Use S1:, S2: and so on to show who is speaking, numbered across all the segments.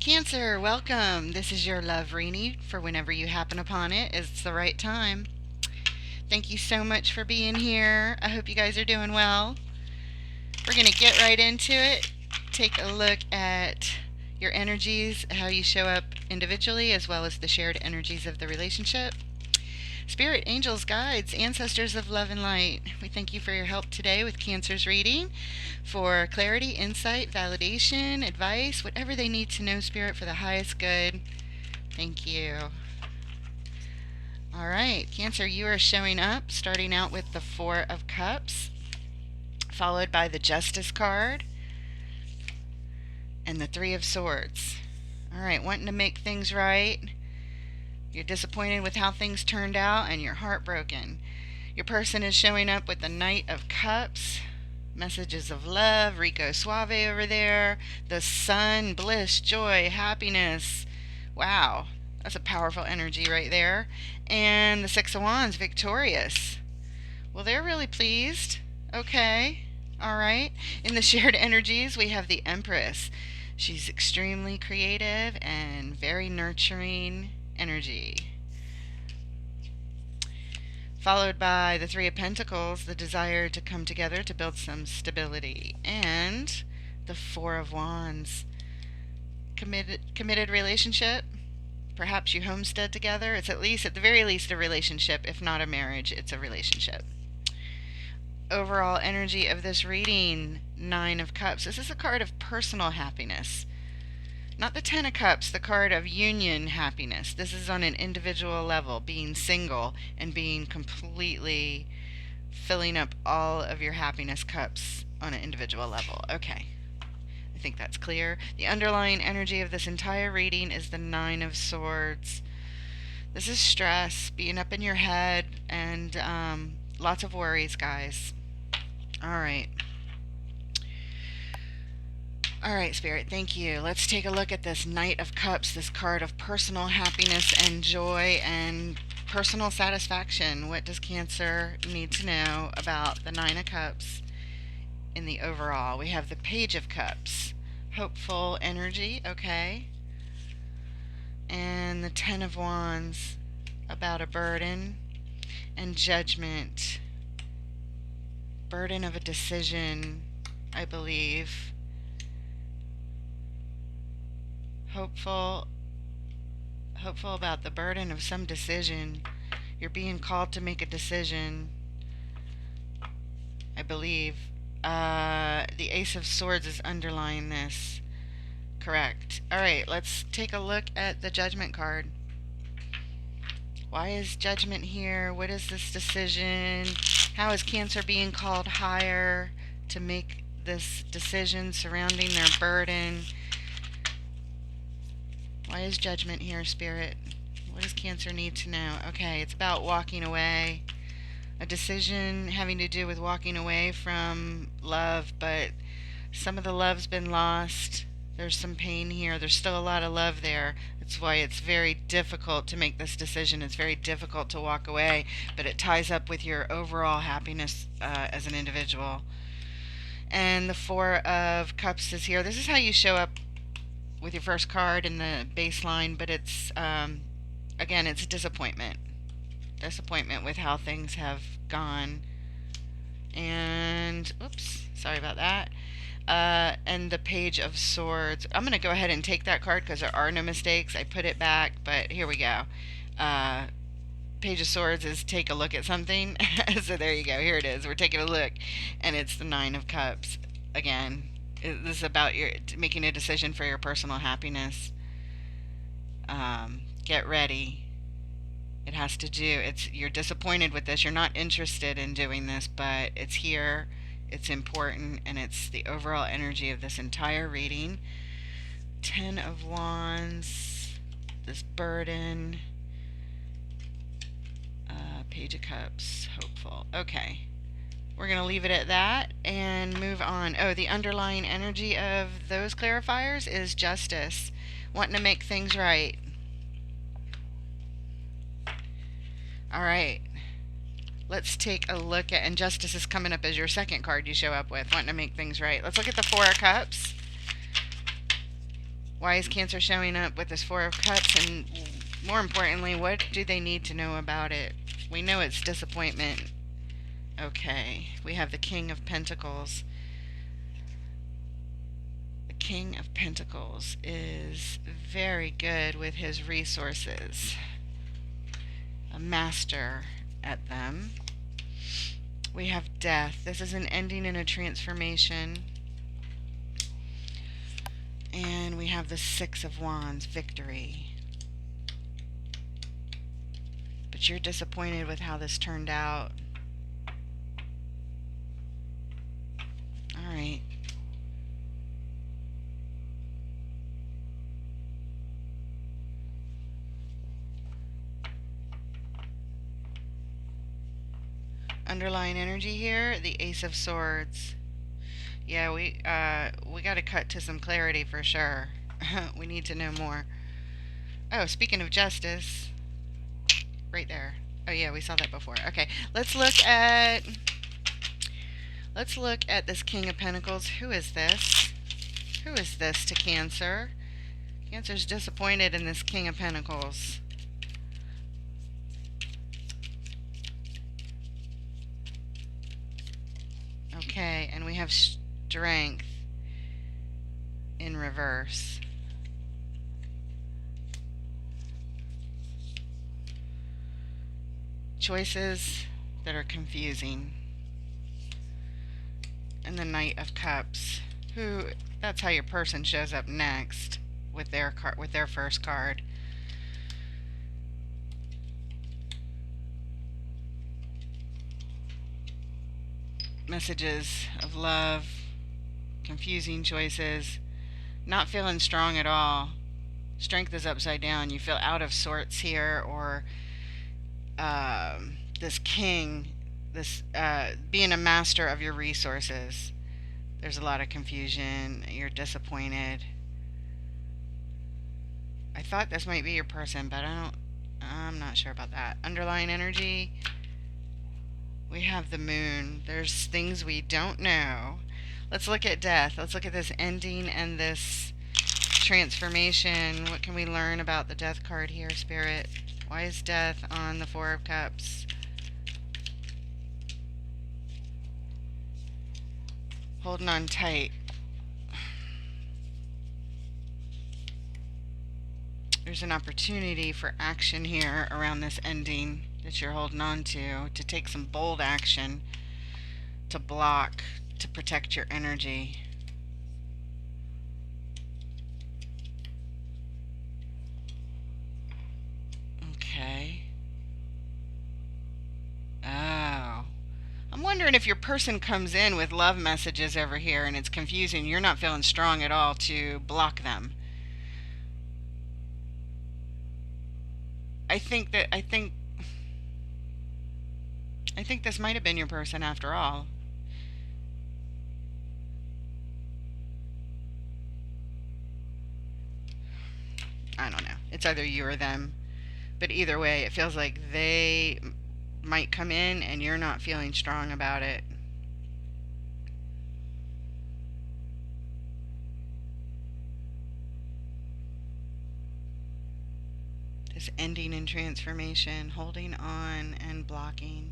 S1: Cancer, welcome. This is your love reading for whenever you happen upon it. It's the right time. Thank you so much for being here. I hope you guys are doing well. We're going to get right into it. Take a look at your energies, how you show up individually, as well as the shared energies of the relationship. Spirit, angels, guides, ancestors of love and light, we thank you for your help today with Cancer's reading. For clarity, insight, validation, advice, whatever they need to know, Spirit, for the highest good. Thank you. All right, Cancer, you are showing up, starting out with the Four of Cups, followed by the Justice card, and the Three of Swords. All right, wanting to make things right. You're disappointed with how things turned out, and you're heartbroken. Your person is showing up with the Knight of Cups, messages of love, Rico Suave over there, the sun, bliss, joy, happiness. Wow, that's a powerful energy right there. And the Six of Wands, victorious. Well, they're really pleased. Okay, all right. In the shared energies, we have the Empress. She's extremely creative and very nurturing energy. Followed by the Three of Pentacles, the desire to come together to build some stability. And the Four of Wands, committed relationship. Perhaps you homestead together. It's at the very least, a relationship. If not a marriage, it's a relationship. Overall energy of this reading, Nine of Cups. This is a card of personal happiness. Not the Ten of Cups, the card of union happiness. This is on an individual level, being single and being completely filling up all of your happiness cups on an individual level. Okay, I think that's clear. The underlying energy of this entire reading is the Nine of Swords. This is stress, being up in your head, and lots of worries, guys. All right. All right, Spirit, thank you. Let's take a look at this Knight of Cups, this card of personal happiness and joy and personal satisfaction. What does Cancer need to know about the Nine of Cups in the overall? We have the Page of Cups, hopeful energy, okay. And the Ten of Wands, about a burden and judgment. Burden of a decision, I believe. Hopeful about the burden of some decision. You're being called to make a decision, I believe. The Ace of Swords is underlying this. Correct. Alright, let's take a look at the Judgment card. Why is Judgment here? What is this decision? How is Cancer being called higher to make this decision surrounding their burden? Why is Judgment here, Spirit? What does Cancer need to know? Okay, it's about walking away. A decision having to do with walking away from love, but some of the love's been lost. There's some pain here. There's still a lot of love there. That's why it's very difficult to make this decision. It's very difficult to walk away, but it ties up with your overall happiness as an individual. And the Four of Cups is here. This is how you show up with your first card in the baseline, but it's again, it's disappointment with how things have gone. And oops, sorry about that. And the Page of Swords. I'm going to go ahead and take that card because there are no mistakes. I put it back, but here we go. Page of Swords is take a look at something. So there you go. Here it is. We're taking a look, and it's the Nine of Cups again. This is about your making a decision for your personal happiness. Get ready. It has to do. You're disappointed with this. You're not interested in doing this, but it's here. It's important, and it's the overall energy of this entire reading. Ten of Wands. This burden. Page of Cups. Hopeful. Okay. We're going to leave it at that and move on. Oh, the underlying energy of those clarifiers is justice. Wanting to make things right. All right. Let's take a look at, and justice is coming up as your second card you show up with, wanting to make things right. Let's look at the Four of Cups. Why is Cancer showing up with this Four of Cups? And more importantly, what do they need to know about it? We know it's disappointment. Okay, we have the King of Pentacles. The King of Pentacles is very good with his resources. A master at them. We have Death. This is an ending and a transformation. And we have the Six of Wands, victory. But you're disappointed with how this turned out. Alright. Underlying energy here, the Ace of Swords. Yeah, we got to cut to some clarity for sure. We need to know more. Oh, speaking of justice, right there. Oh yeah, we saw that before. Okay, let's look at this King of Pentacles. Who is this? Who is this to Cancer? Cancer's disappointed in this King of Pentacles. Okay, and we have Strength in reverse. Choices that are confusing. And the Knight of Cups. That's how your person shows up next with their first card. Messages of love, confusing choices, not feeling strong at all. Strength is upside down. You feel out of sorts here, or this king, this being a master of your resources. There's a lot of confusion. You're disappointed. I thought this might be your person, but I'm not sure about that. Underlying energy. We have the Moon. There's things we don't know. Let's look at Death. Let's look at this ending and this transformation. What can we learn about the Death card here, Spirit? Why is Death on the Four of Cups? Holding on tight. There's an opportunity for action here around this ending that you're holding on to take some bold action, to block, to protect your energy. Okay. Oh. I'm wondering if your person comes in with love messages over here and it's confusing. You're not feeling strong at all to block them. I think this might have been your person after all. I don't know. It's either you or them. But either way, it feels like they might come in and you're not feeling strong about it. This ending and transformation, holding on and blocking.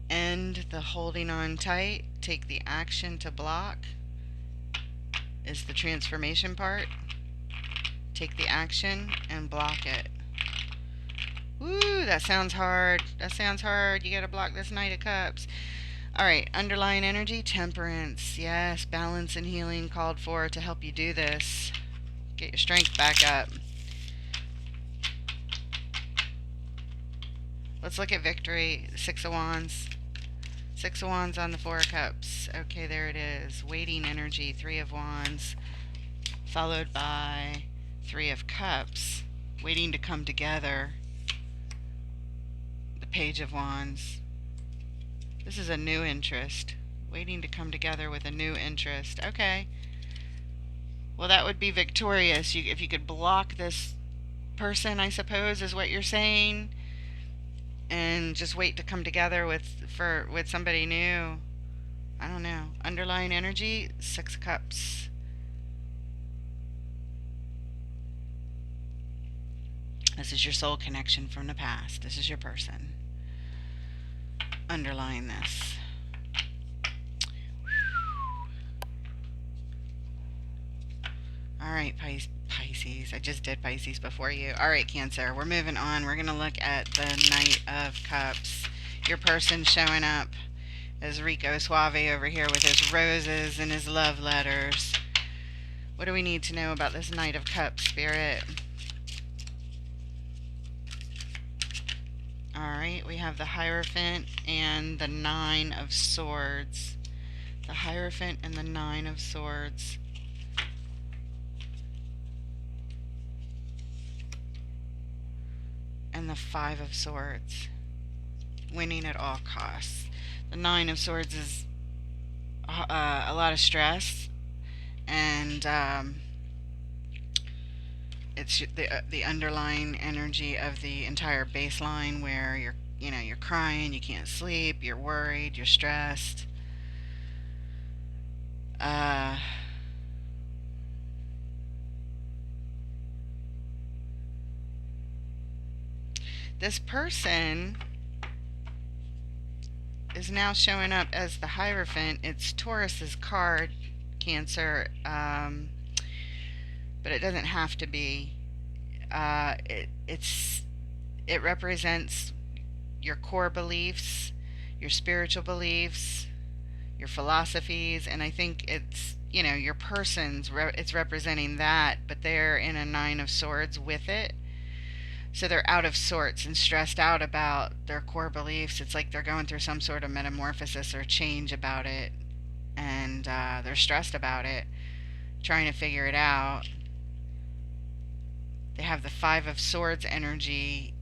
S1: End the holding on tight, take the action to block is the transformation part. Take the action and block it. Woo, that sounds hard. That sounds hard. You gotta block this Knight of Cups. Alright, underlying energy, temperance. Yes, balance and healing called for to help you do this. Get your strength back up. Let's look at victory. Six of Wands. Six of Wands on the Four of Cups. Okay, there it is. Waiting energy, Three of Wands. Followed by Three of Cups. Waiting to come together. The Page of Wands. This is a new interest. Waiting to come together with a new interest. Okay. Well, that would be victorious. If you could block this person, I suppose, is what you're saying. And just wait to come together with somebody new. I don't know. Underlying energy, Six of Cups. This is your soul connection from the past. This is your person. Underlying this. Alright, Pisces. I just did Pisces before you. Alright, Cancer. We're moving on. We're going to look at the Knight of Cups. Your person showing up as Rico Suave over here with his roses and his love letters. What do we need to know about this Knight of Cups, Spirit? Alright, we have the Hierophant and the Nine of Swords. The Hierophant and the Nine of Swords. And the Five of Swords. Winning at all costs. The Nine of Swords is a lot of stress, and it's the underlying energy of the entire baseline, where you're crying, you can't sleep, you're worried, you're stressed. This person is now showing up as the Hierophant. It's Taurus's card, Cancer, but it doesn't have to be. It represents your core beliefs, your spiritual beliefs, your philosophies, and I think it's your person's. It's representing that, but they're in a Nine of Swords with it. So they're out of sorts and stressed out about their core beliefs. It's like they're going through some sort of metamorphosis or change about it, and they're stressed about it, trying to figure it out. They have the Five of Swords energy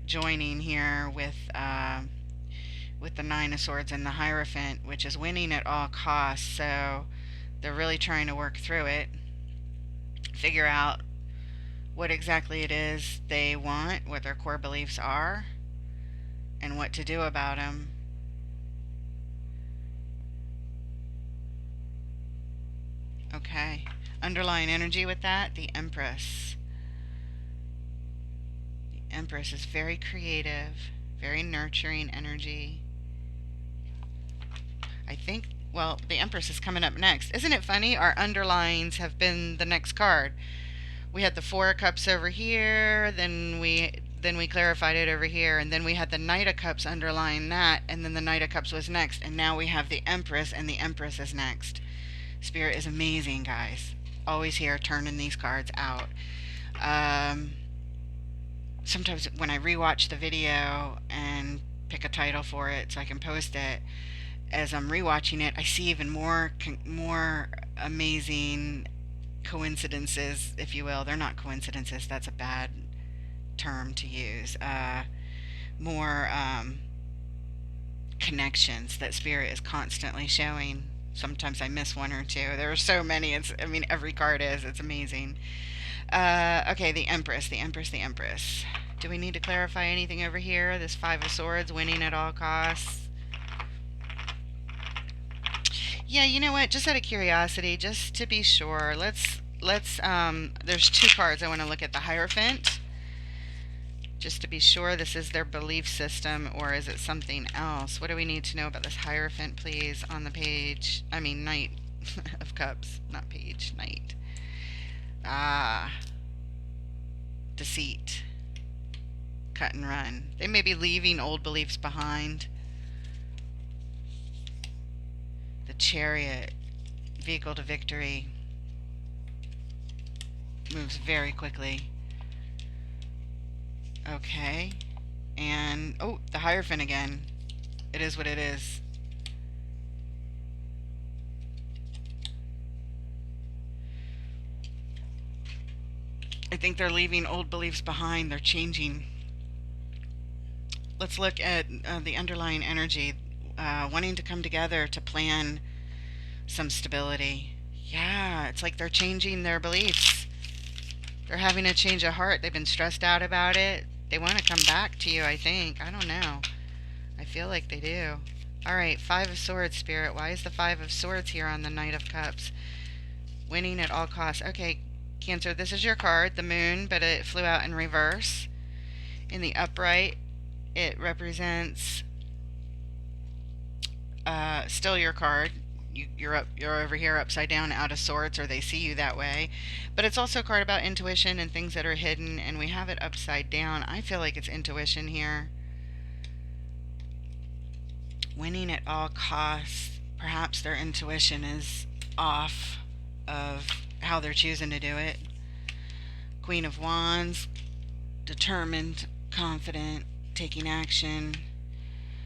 S1: joining here with the Nine of Swords and the Hierophant, which is winning at all costs. So they're really trying to work through it, figure out what exactly it is they want, what their core beliefs are, and what to do about them. Okay. Underlying energy with that, the Empress. The Empress is very creative, very nurturing energy. I think, well, the Empress is coming up next. Isn't it funny? Our underlines have been the next card. We had the Four of Cups over here, then we clarified it over here, and then we had the Knight of Cups underlying that, and then the Knight of Cups was next, and now we have the Empress, and the Empress is next. Spirit is amazing, guys. Always here turning these cards out. Sometimes when I rewatch the video and pick a title for it so I can post it, as I'm rewatching it, I see even more amazing coincidences, if you will. They're not coincidences, that's a bad term to use. More connections that Spirit is constantly showing. Sometimes I miss one or two. There are so many. Every card is. It's amazing. Okay, the Empress, the Empress, the Empress. Do we need to clarify anything over here? This Five of Swords, winning at all costs. Yeah, you know what? Just out of curiosity, just to be sure, let's there's two cards I want to look at. The Hierophant, just to be sure this is their belief system, or is it something else? What do we need to know about this Hierophant, please, on the page? Knight of Cups, not page, Knight. Deceit. Cut and run. They may be leaving old beliefs behind. The Chariot, vehicle to victory, moves very quickly. Okay. And, oh, the Hierophant again. It is what it is. I think they're leaving old beliefs behind. They're changing. Let's look at the underlying energy. Wanting to come together to plan some stability. Yeah, it's like they're changing their beliefs. They're having a change of heart. They've been stressed out about it. They want to come back to you, I think. I don't know. I feel like they do. Alright, Five of Swords, Spirit. Why is the Five of Swords here on the Knight of Cups? Winning at all costs. Okay, Cancer, this is your card, the Moon, but it flew out in reverse. In the upright, it represents still your card. You're over here upside down, out of sorts, or they see you that way. But it's also a card about intuition and things that are hidden, and we have it upside down. I feel like it's intuition here. Winning at all costs. Perhaps their intuition is off of how they're choosing to do it. Queen of Wands, determined, confident, taking action.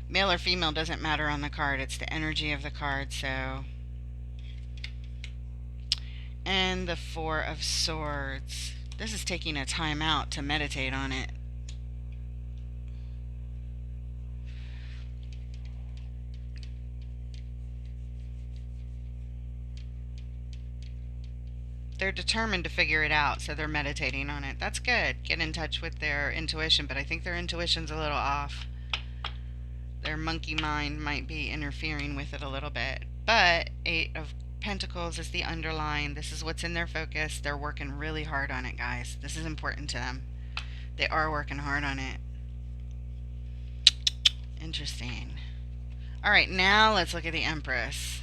S1: Male or female doesn't matter on the card. It's the energy of the card, so. And the Four of Swords. This is taking a time out to meditate on it. They're determined to figure it out, so they're meditating on it. That's good. Get in touch with their intuition, but I think their intuition's a little off. Their monkey mind might be interfering with it a little bit. But Eight of Pentacles is the underline. This is what's in their focus. They're working really hard on it, guys. This is important to them. They are working hard on it. Interesting. Alright, now let's look at the Empress.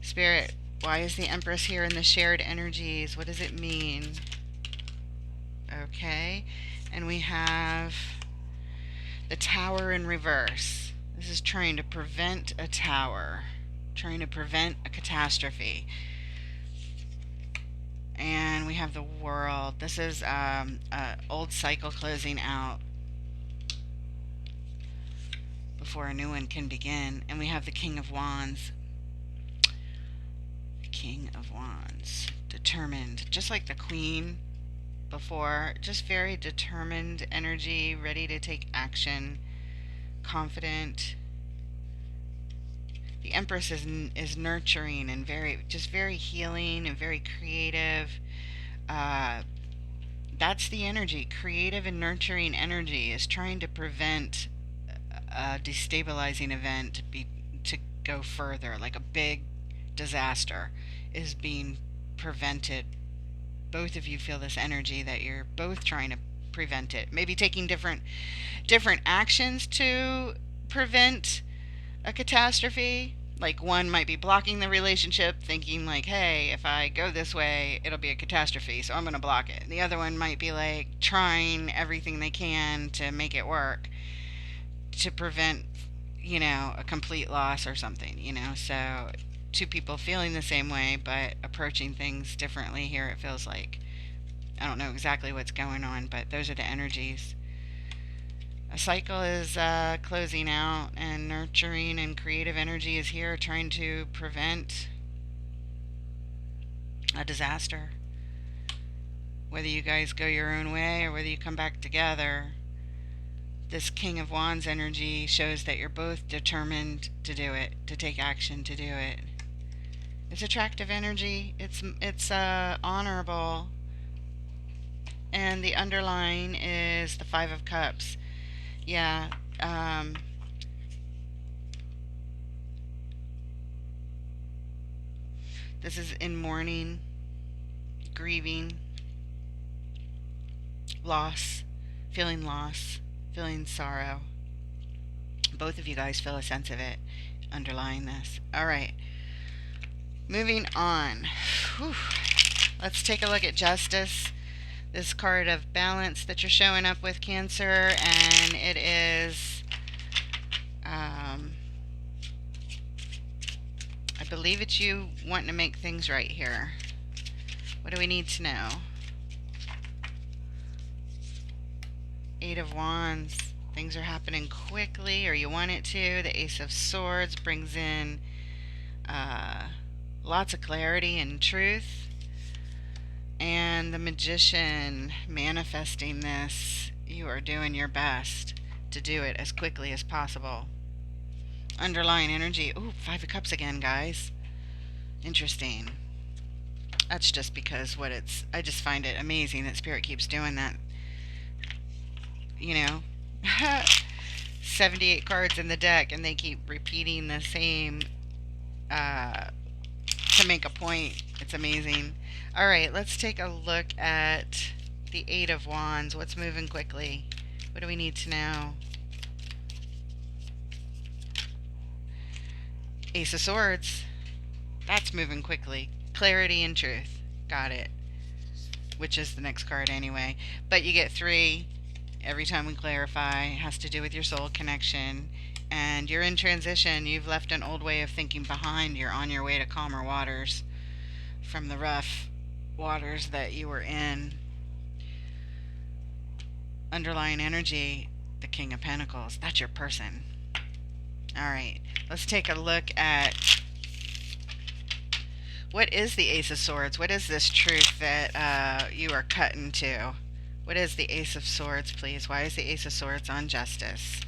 S1: Spirit, why is the Empress here in the shared energies? What does it mean? Okay. And we have the Tower in reverse. This is trying to prevent a tower. Trying to prevent a catastrophe. And we have the World. This is an old cycle closing out before a new one can begin. And we have the King of Wands. King of Wands. Determined. Just like the Queen before. Just very determined energy. Ready to take action. Confident. The Empress is nurturing and very healing and very creative. That's the energy. Creative and nurturing energy is trying to prevent a destabilizing event to go further, like a big disaster is being prevented. Both of you feel this energy that you're both trying to prevent it. Maybe taking different actions to prevent a catastrophe. Like one might be blocking the relationship, thinking like, hey, if I go this way, it'll be a catastrophe, so I'm going to block it. The other one might be like trying everything they can to make it work to prevent, a complete loss or something, So two people feeling the same way but approaching things differently here, it feels like. I don't know exactly what's going on, but those are the energies. A cycle is closing out, and nurturing and creative energy is here trying to prevent a disaster. Whether you guys go your own way or whether you come back together, this King of Wands energy shows that you're both determined to do it, to take action to do it. It's attractive energy. It's honorable. And the underline is the Five of Cups. Yeah. This is in mourning, grieving, loss, feeling sorrow. Both of you guys feel a sense of it underlying this. All right. Moving on. Whew. Let's take a look at Justice. This card of balance that you're showing up with, Cancer, and it is, I believe it's you wanting to make things right here. What do we need to know? Eight of Wands. Things are happening quickly, or you want it to. The Ace of Swords brings in lots of clarity and truth. And the Magician, manifesting this. You are doing your best to do it as quickly as possible. Underlying energy. Ooh, Five of Cups again, guys. Interesting. That's just because I just find it amazing that Spirit keeps doing that. you know, 78 cards in the deck, and they keep repeating the same uh, to make a point. It's amazing. All right, let's take a look at the Eight of Wands. What's moving quickly? What do we need to know? Ace of Swords. That's moving quickly. Clarity and truth. Got it. Which is the next card anyway. But you get 3 every time we clarify. It has to do with your soul connection. And you're in transition. You've left an old way of thinking behind. You're on your way to calmer waters from the rough waters that you were in. Underlying energy, the King of Pentacles. That's your person. Alright, let's take a look at what is the Ace of Swords? What is this truth that you are cut into? What is the Ace of Swords, please? Why is the Ace of Swords on justice?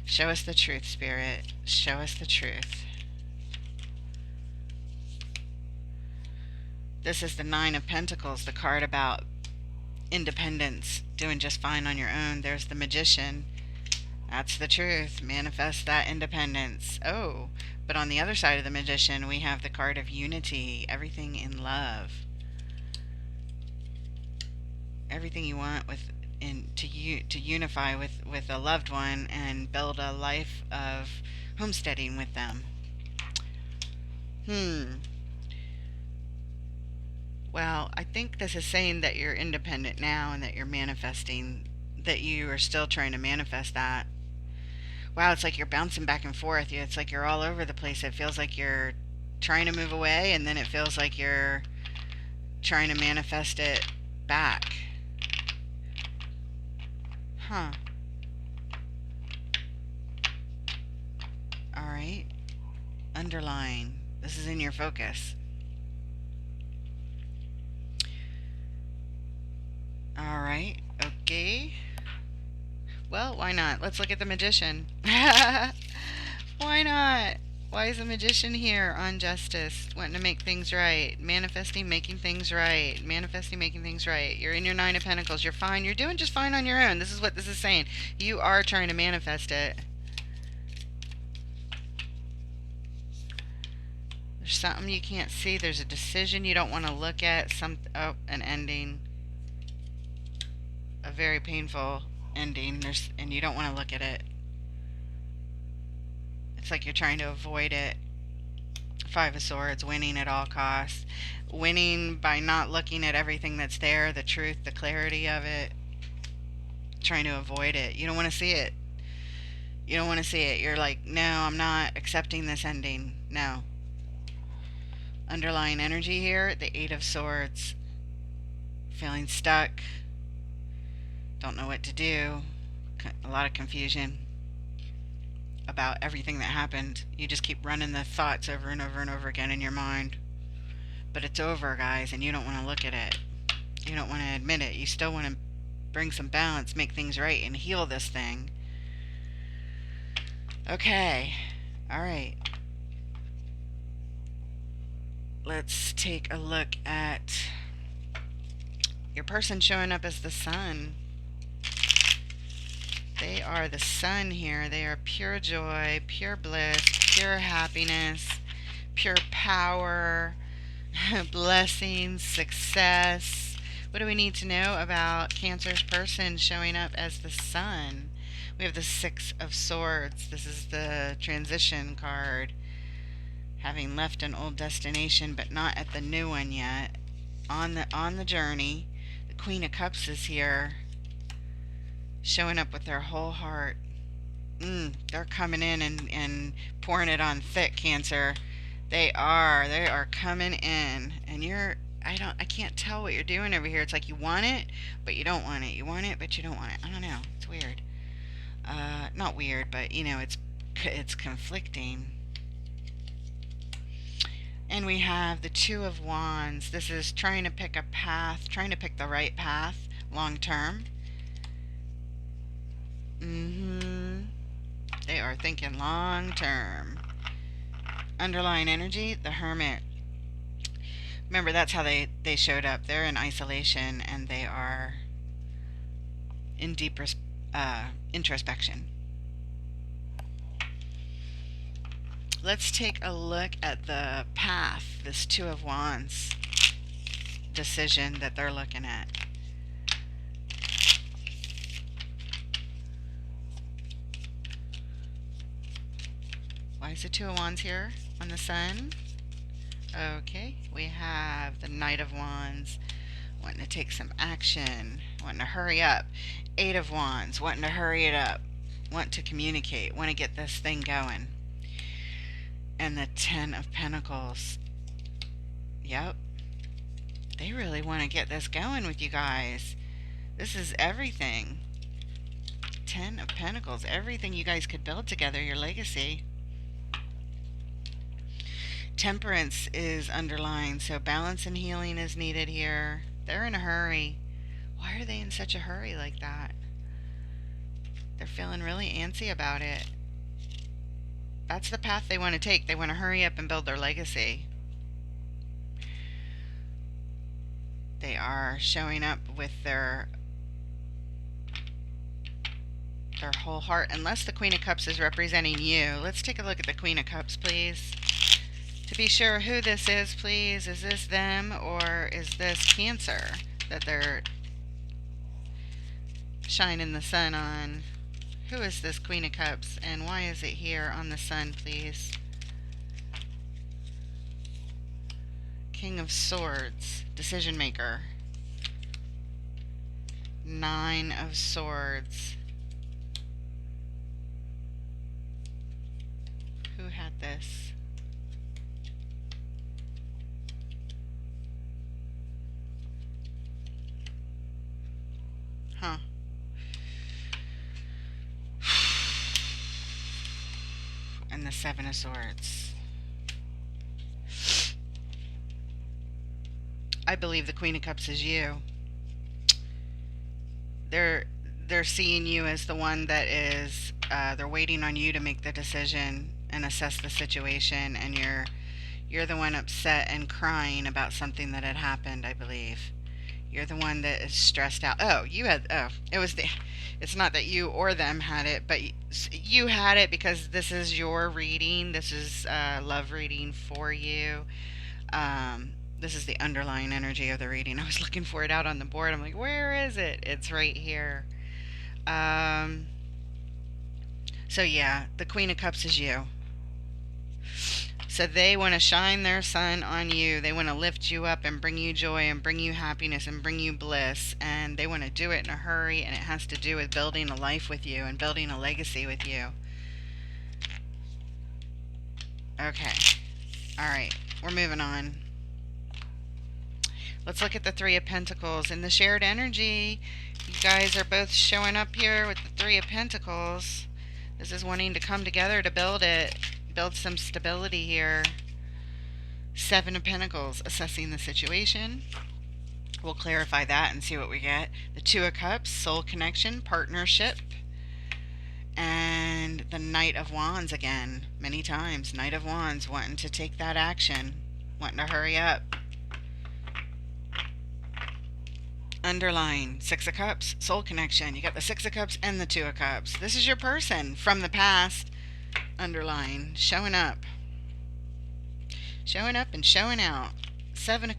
S1: Show us the truth, Spirit. Show us the truth. This is the Nine of Pentacles, the card about independence, doing just fine on your own. There's the Magician. That's the truth. Manifest that independence. Oh, but on the other side of the Magician, we have the card of unity. Everything in love. Everything you want to unify with a loved one and build a life of homesteading with them. Well, I think this is saying that you're independent now and that you're manifesting, that you are still trying to manifest that. Wow, it's like you're bouncing back and forth. It's like you're all over the place. It feels like you're trying to move away, and then it feels like you're trying to manifest it back. Huh. Alright. Underline. This is in your focus. Alright. Okay. Well, why not? Let's look at the Magician. Why not? Why is the Magician here on justice? Wanting to make things right. Manifesting, making things right. Manifesting, making things right. You're in your Nine of Pentacles. You're fine. You're doing just fine on your own. This is what this is saying. You are trying to manifest it. There's something you can't see. There's a decision you don't want to look at. Oh, an ending. A very painful ending. And you don't want to look at it. It's like you're trying to avoid it. Five of Swords, winning at all costs. Winning by not looking at everything that's there, the truth, the clarity of it. Trying to avoid it. You don't want to see it. You don't want to see it. You're like, no, I'm not accepting this ending. No. Underlying energy here, the Eight of Swords. Feeling stuck. Don't know what to do. A lot of confusion about everything that happened. You just keep running the thoughts over and over and over again in your mind. But it's over, guys, and you don't want to look at it. You don't want to admit it. You still want to bring some balance, make things right, and heal this thing. Okay. Alright. Let's take a look at your person showing up as the Sun. They are the Sun here. They are pure joy, pure bliss, pure happiness, pure power, blessings, success. What do we need to know about Cancer's person showing up as the Sun? We have the Six of Swords. This is the transition card. Having left an old destination but not at the new one yet. On the journey. The Queen of Cups is here. Showing up with their whole heart. They're coming in and pouring it on thick, Cancer. They are coming in, and I can't tell what you're doing over here. It's like you want it, but you don't want it. You want it, but you don't want it. I don't know. It's weird. Not weird, but you know, it's conflicting. And we have the Two of Wands. This is trying to pick a path, trying to pick the right path long term. They are thinking long term. Underlying energy, the Hermit. Remember, that's how they showed up. They're in isolation, and they are in deep introspection. Let's take a look at the path, this Two of Wands decision that they're looking at. Why is the Two of Wands here on the Sun? Okay, we have the Knight of Wands, wanting to take some action, wanting to hurry up. Eight of Wands, wanting to hurry it up, want to communicate, want to get this thing going. And the Ten of Pentacles. Yep. They really want to get this going with you guys. This is everything. Ten of Pentacles. Everything you guys could build together, your legacy. Temperance is underlined, so balance and healing is needed here. They're in a hurry. Why are they in such a hurry like that? They're feeling really antsy about it. That's the path they want to take. They want to hurry up and build their legacy. They are showing up with their whole heart. Unless the Queen of Cups is representing you. Let's take a look at the Queen of Cups, please. To be sure who this is, please. Is this them or is this Cancer that they're shining the sun on? Who is this Queen of Cups and why is it here on the Sun, please? King of Swords, decision maker. Nine of Swords. Who had this? Huh. And the Seven of Swords. I believe the Queen of Cups is you. They're seeing you as the one that is, they're waiting on you to make the decision and assess the situation, and you're the one upset and crying about something that had happened, I believe. You're the one that is stressed out. It's not that you or them had it, but you had it because this is your reading. This is love reading for you. This is the underlying energy of the reading. I was looking for it out on the board. I'm like, where is it? It's right here. So yeah, the Queen of Cups is you. So they want to shine their sun on you. They want to lift you up and bring you joy and bring you happiness and bring you bliss. And they want to do it in a hurry, and it has to do with building a life with you and building a legacy with you. Okay. All right. We're moving on. Let's look at the Three of Pentacles. In the shared energy, you guys are both showing up here with the Three of Pentacles. This is wanting to come together to build it. Build some stability here. Seven of Pentacles, assessing the situation. We'll clarify that and see what we get. The Two of Cups, soul connection, partnership. And the Knight of Wands again, many times. Knight of Wands, wanting to take that action, wanting to hurry up. Underline, Six of Cups, soul connection. You got the Six of Cups and the Two of Cups. This is your person from the past. Underline, showing up. Showing up and showing out. Seven of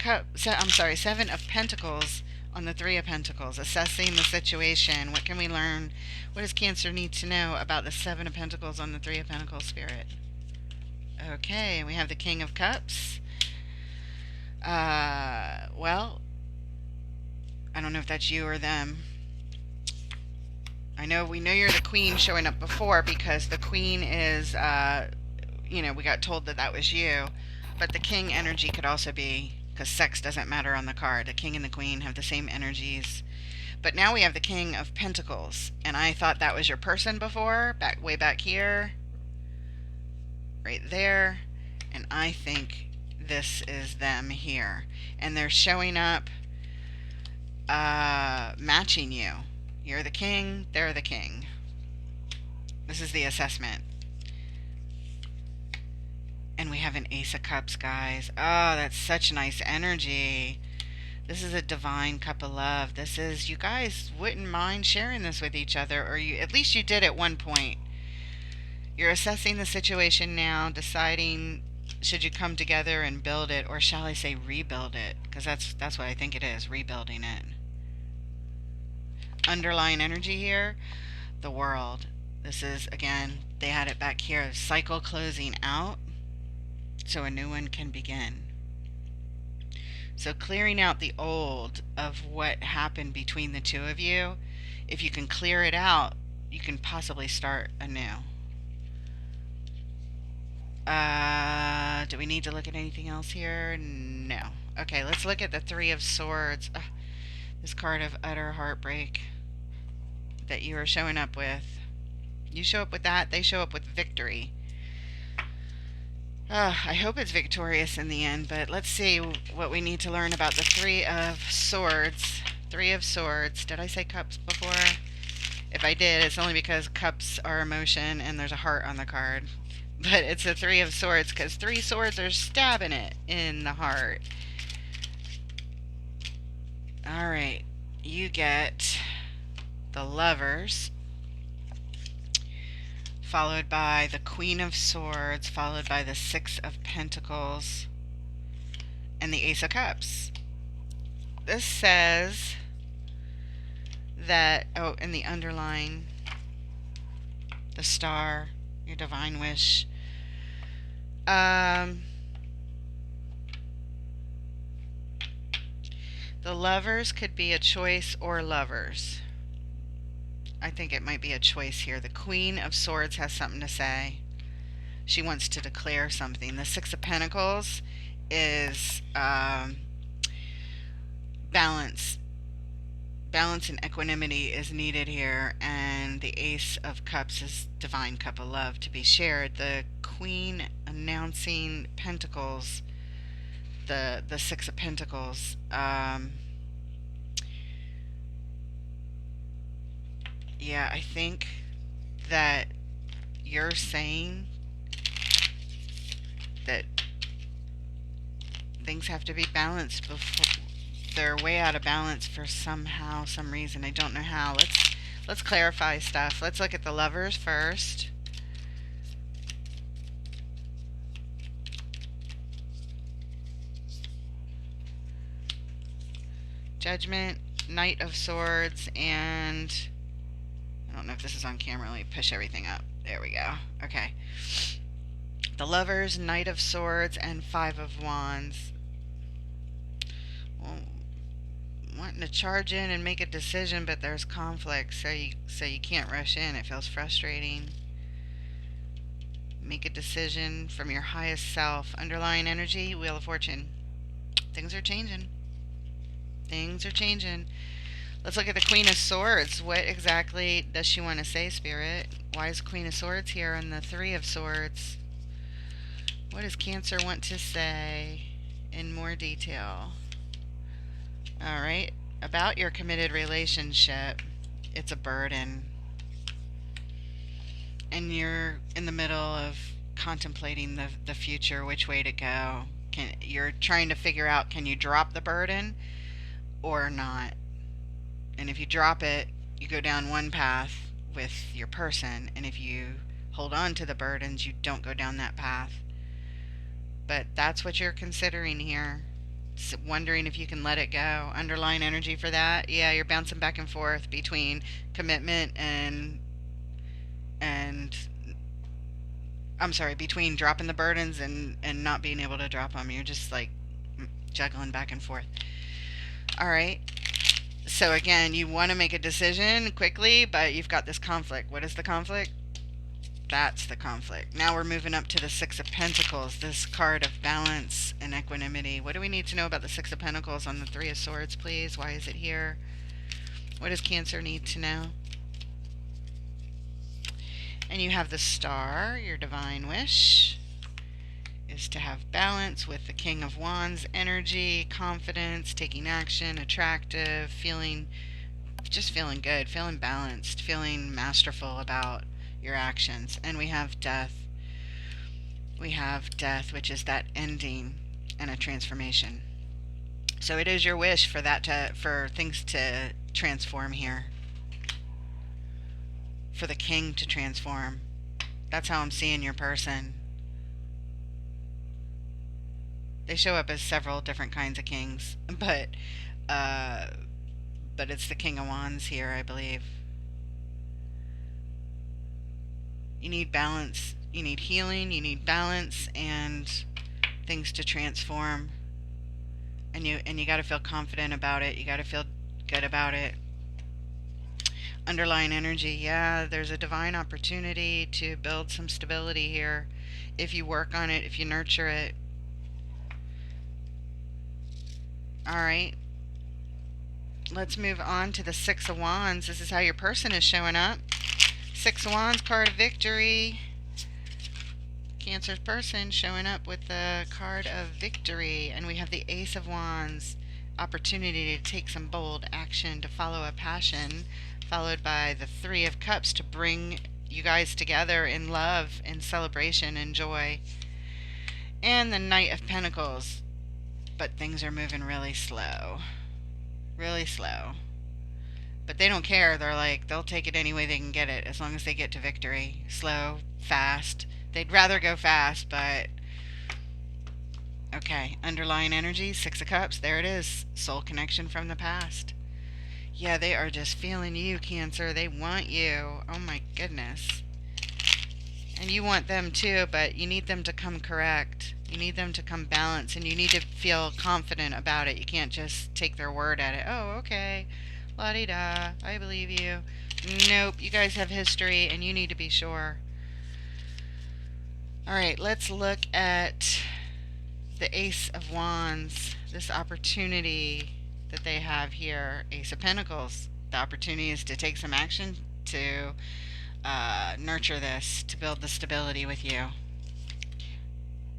S1: Pentacles on the Three of Pentacles. Assessing the situation. What can we learn? What does Cancer need to know about the Seven of Pentacles on the Three of Pentacles, Spirit? Okay, we have the King of Cups. Well, I don't know if that's you or them. We know you're the Queen showing up before because the Queen is, we got told that was you. But the King energy could also be, because sex doesn't matter on the card. The King and the Queen have the same energies. But now we have the King of Pentacles. And I thought that was your person before, way back here. Right there. And I think this is them here. And they're showing up matching you. You're the king, they're the king. This is the assessment. And we have an Ace of Cups, guys. Oh, that's such nice energy. This is a divine cup of love. This is, you guys wouldn't mind sharing this with each other, or you, at least you did at one point. You're assessing the situation now, deciding should you come together and build it, or shall I say rebuild it? Because that's what I think it is, rebuilding it. Underlying energy here, the world. This is, again, they had it back here, cycle closing out so a new one can begin. So clearing out the old of what happened between the two of you, if you can clear it out, you can possibly start anew. Do we need to look at anything else here? No. Okay, let's look at the Three of Swords. This card of utter heartbreak that you are showing up with. You show up with that, they show up with victory. I hope it's victorious in the end, but let's see what we need to learn about the Three of Swords. Three of Swords. Did I say cups before? If I did, it's only because cups are emotion and there's a heart on the card. But it's a Three of Swords because three swords are stabbing it in the heart. Alright, you get the Lovers, followed by the Queen of Swords, followed by the Six of Pentacles, and the Ace of Cups. This says that, oh, in the underline, the Star, your divine wish. The Lovers could be a choice or lovers. I think it might be a choice here. The Queen of Swords has something to say. She wants to declare something. The Six of Pentacles is balance. Balance and equanimity is needed here. And the Ace of Cups is divine cup of love to be shared. The Queen announcing Pentacles. The Six of Pentacles. Yeah, I think that you're saying that things have to be balanced before they're way out of balance for some reason. I don't know how. Let's clarify stuff. Let's look at the Lovers first. Judgment, Knight of Swords, and I don't know if this is on camera. Let me push everything up. There we go. Okay. The Lovers, Knight of Swords, and Five of Wands. Well, wanting to charge in and make a decision, but there's conflict, so you can't rush in. It feels frustrating. Make a decision from your highest self. Underlying energy, Wheel of Fortune. Things are changing. Things are changing. Let's look at the Queen of Swords. What exactly does she want to say, Spirit? Why is Queen of Swords here on the Three of Swords? What does Cancer want to say in more detail? Alright, about your committed relationship. It's a burden. And you're in the middle of contemplating the future, which way to go. You're trying to figure out, can you drop the burden or not? And if you drop it, you go down one path with your person, and if you hold on to the burdens, you don't go down that path. But that's what you're considering here. Wondering if you can let it go. Underlying energy for that, yeah, you're bouncing back and forth between commitment and I'm sorry, between dropping the burdens and not being able to drop them. You're just like juggling back and forth. All right. So again, you want to make a decision quickly, but you've got this conflict. What is the conflict? That's the conflict. Now we're moving up to the Six of Pentacles, this card of balance and equanimity. What do we need to know about the Six of Pentacles on the Three of Swords, please? Why is it here? What does Cancer need to know? And you have the Star, your divine wish is to have balance with the King of Wands energy, confidence, taking action, attractive, just feeling good, feeling balanced, feeling masterful about your actions. And we have Death. We have Death, which is that ending and a transformation. So it is your wish for things to transform here. For the king to transform. That's how I'm seeing your person. They show up as several different kinds of kings, uh, but it's the King of Wands here, I believe. You need balance. You need healing. You need balance and things to transform. And you got to feel confident about it. You got to feel good about it. Underlying energy, yeah, there's a divine opportunity to build some stability here if you work on it, if you nurture it. All right. Let's move on to the Six of Wands. This is how your person is showing up. Six of Wands, card of victory. Cancer's person showing up with the card of victory. And we have the Ace of Wands. Opportunity to take some bold action, to follow a passion. Followed by the Three of Cups to bring you guys together in love and celebration and joy. And the Knight of Pentacles. But things are moving really slow. Really slow. But they don't care. They're like, they'll take it any way they can get it as long as they get to victory. Slow, fast. They'd rather go fast, but okay. Underlying energy, Six of Cups. There it is. Soul connection from the past. Yeah, they are just feeling you, Cancer. They want you. Oh my goodness. And you want them too, but you need them to come correct. You need them to come balanced, and you need to feel confident about it. You can't just take their word at it. Oh, okay. La-di-da. I believe you. Nope. You guys have history, and you need to be sure. All right, let's look at the Ace of Wands. This opportunity that they have here. Ace of Pentacles. The opportunity is to take some action to nurture this, to build the stability with you,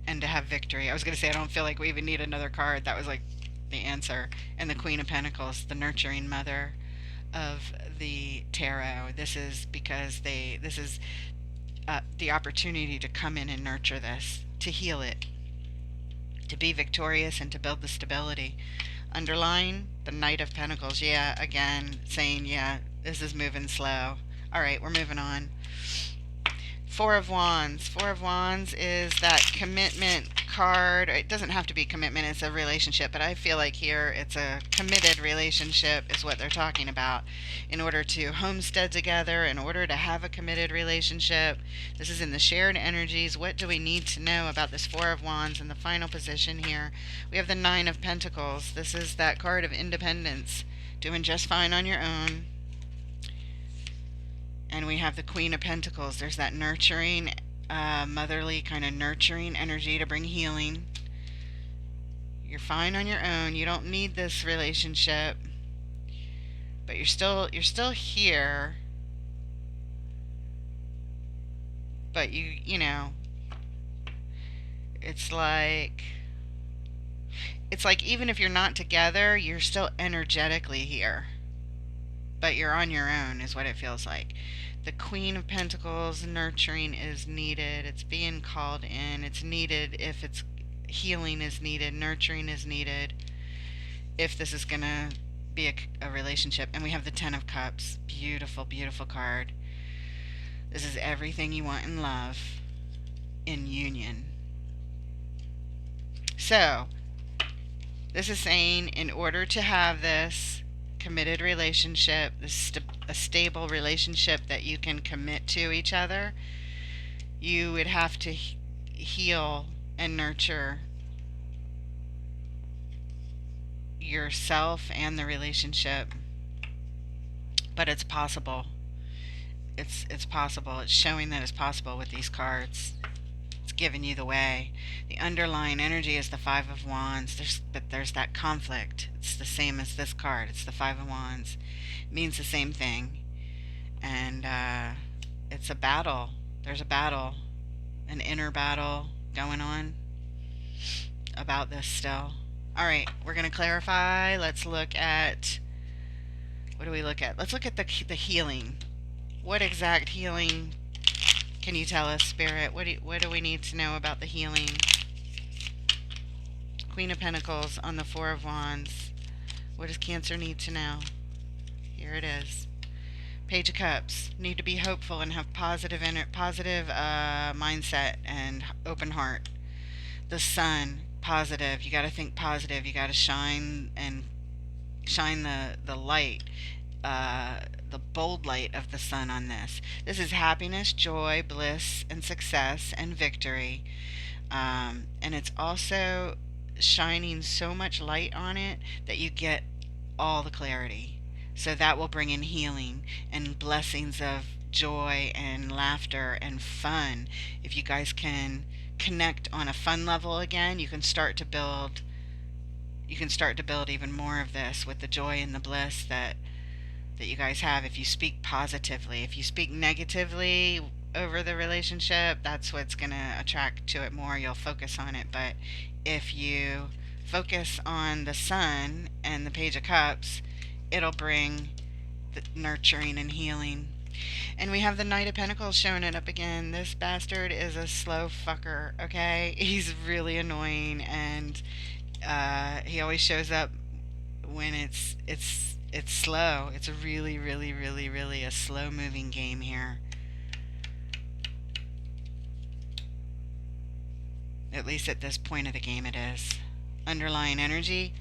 S1: and to have victory. I was going to say, I don't feel like we even need another card. That was like the answer. And the Queen of Pentacles, the nurturing mother of the tarot. This is because this is the opportunity to come in and nurture this, to heal it, to be victorious, and to build the stability. Underline the Knight of Pentacles. Yeah, again, saying, yeah, this is moving slow. All right, we're moving on. Four of Wands. Four of Wands is that commitment card. It doesn't have to be commitment, it's a relationship, but I feel like here it's a committed relationship is what they're talking about. In order to homestead together, in order to have a committed relationship, this is in the shared energies. What do we need to know about this Four of Wands in the final position here? We have the Nine of Pentacles. This is that card of independence, doing just fine on your own. And we have the Queen of Pentacles. There's that nurturing, motherly kind of nurturing energy to bring healing. You're fine on your own. You don't need this relationship, but you're still here. But you know, it's like even if you're not together, you're still energetically here. But you're on your own is what it feels like. The Queen of Pentacles, nurturing is needed. It's being called in. It's needed if it's healing is needed. Nurturing is needed if this is going to be a relationship. And we have the Ten of Cups. Beautiful, beautiful card. This is everything you want in love, in union. So, this is saying in order to have this committed relationship, a stable relationship that you can commit to each other, you would have to heal and nurture yourself and the relationship. But it's possible. It's possible. It's showing that it's possible with these cards. It's giving you the way. The underlying energy is the Five of Wands. There's that conflict. It's the same as this card. It's the Five of Wands. It means the same thing. And it's a battle. There's a battle. An inner battle going on about this still. Alright, we're going to clarify. Let's look at... What do we look at? Let's look at the healing. What exact healing can you tell us, Spirit? What do we need to know about the healing? Queen of Pentacles on the Four of Wands. What does Cancer need to know? Here it is. Page of Cups. Need to be hopeful and have positive mindset and open heart. The Sun. Positive. You got to think positive. You got to shine the light, the bold light of the sun on this. This is happiness, joy, bliss, and success and victory. And it's also shining so much light on it that you get all the clarity. So that will bring in healing and blessings of joy and laughter and fun. If you guys can connect on a fun level again, you can start to build even more of this with the joy and the bliss that you guys have. If you speak positively, if you speak negatively over the relationship, that's what's going to attract to it more. You'll focus on it. But if you focus on the Sun and the Page of Cups, it'll bring the nurturing and healing. And we have the Knight of Pentacles showing it up again. This bastard is a slow fucker, okay? He's really annoying, and he always shows up when it's slow. It's a really, really, really, really a slow moving game here. At least at this point of the game it is. Underlying energy,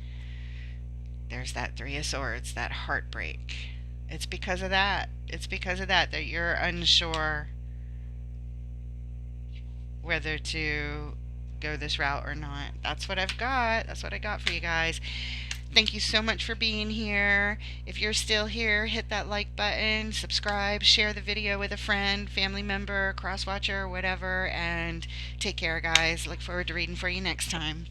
S1: there's that Three of Swords, that heartbreak. It's because of that. It's because of that you're unsure whether to go this route or not. That's what I've got. That's what I got for you guys. Thank you so much for being here. If you're still here, hit that like button, subscribe, share the video with a friend, family member, cross-watcher, whatever, and take care, guys. Look forward to reading for you next time.